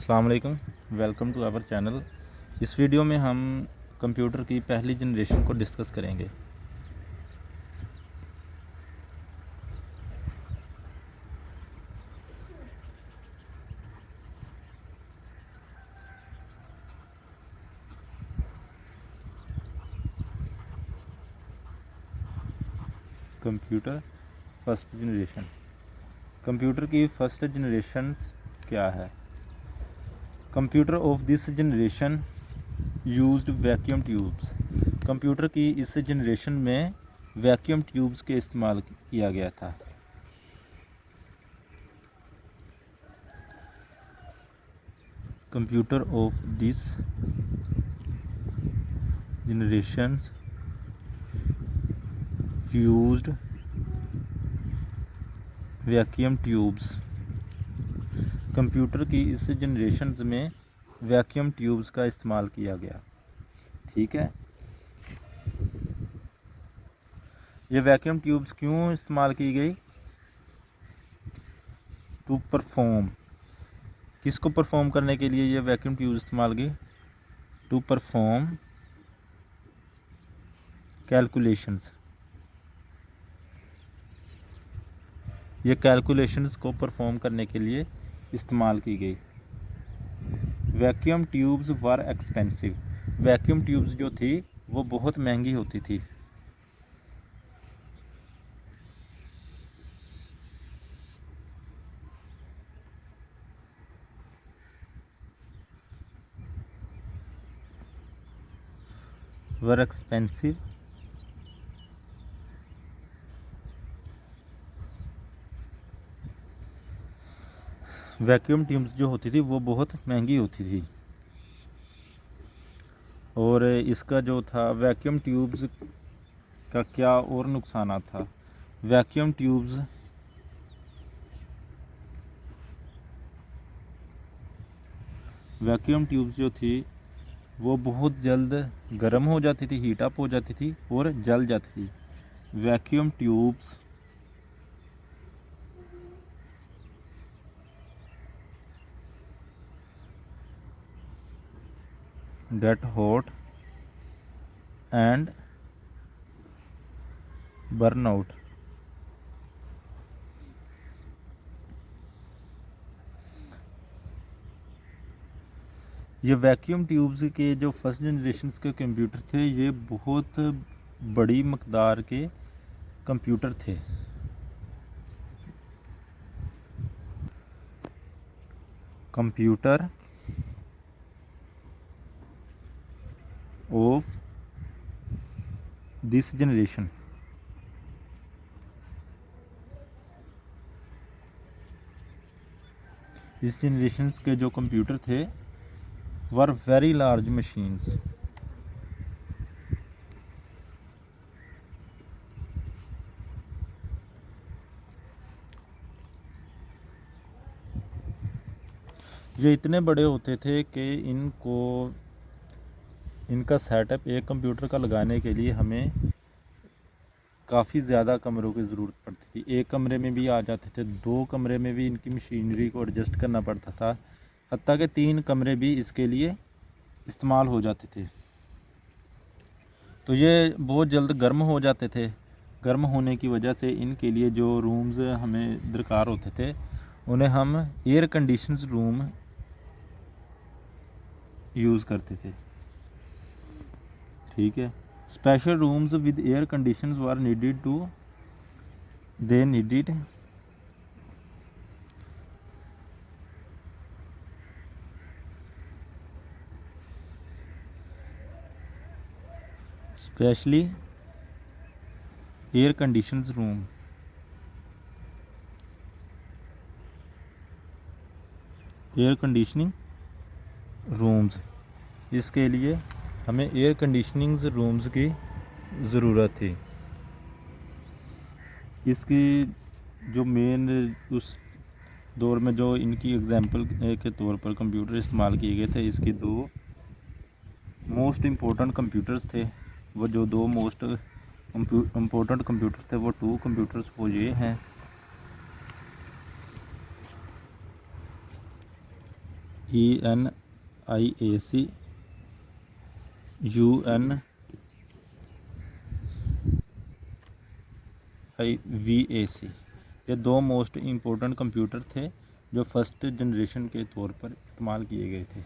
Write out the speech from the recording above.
अस्सलाम वालेकुम, welcome to our channel. इस वीडियो में हम कंप्यूटर की पहली जनरेशन को डिस्कस करेंगे। Computer first generation. कंप्यूटर की फर्स्ट जनरेशन क्या है? Computer of this generation used vacuum tubes. Computer की इस जनरेशन में वैक्यूम ट्यूब्स के इस्तेमाल किया गया था। Computer of this generation used vacuum tubes. Computer की इस जनरेशन में वैक्यूम ट्यूब्स का इस्तेमाल किया गया। ठीक है, ये वैक्यूम ट्यूब्स क्यों इस्तेमाल की गई? To perform. किसको परफॉर्म करने के लिए ये वैक्यूम ट्यूब इस्तेमाल की? To perform calculations. ये कैलकुलेशंस को परफॉर्म करने के लिए इस्तेमाल की गई। Vacuum tubes were expensive. Vacuum tubes जो थी वो बहुत महंगी होती थी। वर एक्सपेंसिव वैक्यूम ट्यूब्स जो होती थी वो बहुत महंगी होती थी। और इसका जो था वैक्यूम ट्यूब्स का क्या और नुकसान था? वैक्यूम ट्यूब्स जो थी वो बहुत जल्द गर्म हो जाती थी, हीट अप हो जाती थी और जल जाती थी। Vacuum tubes get hot and burn out. ये वैक्यूम ट्यूब्स के जो फर्स्ट जनरेशन के कंप्यूटर थे ये बहुत बड़ी मकदार के कंप्यूटर थे। Computer of this generation. इस जनरेशन के जो कंप्यूटर थे वर वेरी लार्ज मशीन्स। ये इतने बड़े होते थे कि इनका सेटअप एक कंप्यूटर का लगाने के लिए हमें काफ़ी ज़्यादा कमरों की ज़रूरत पड़ती थी। एक कमरे में भी आ जाते थे, 2 कमरे में भी इनकी मशीनरी को एडजस्ट करना पड़ता था, हत्ता कि 3 कमरे भी इसके लिए इस्तेमाल हो जाते थे। तो ये बहुत जल्द गर्म हो जाते थे। गर्म होने की वजह से इनके लिए जो रूम्स हमें दरकार होते थे उन्हें हम एयर कंडीशंस रूम यूज़ करते थे। ठीक है, special rooms with air conditions were needed to they needed specially air conditions room. Air conditioning rooms, इसके लिए हमें एयर कंडीशनिंग रूम्स की ज़रूरत थी। इसकी जो मेन उस दौर में जो इनकी एग्जांपल के तौर पर कंप्यूटर इस्तेमाल किए गए थे, इसकी 2 मोस्ट इम्पोर्टेंट कंप्यूटर्स थे। वो जो 2 मोस्ट इम्पोर्टेंट कंप्यूटर थे वो 2 कंप्यूटर्स वो ये हैं। ENIAC, UNIVAC। ये दो मोस्ट इम्पोर्टेंट कंप्यूटर थे जो फर्स्ट जनरेशन के तौर पर इस्तेमाल किए गए थे।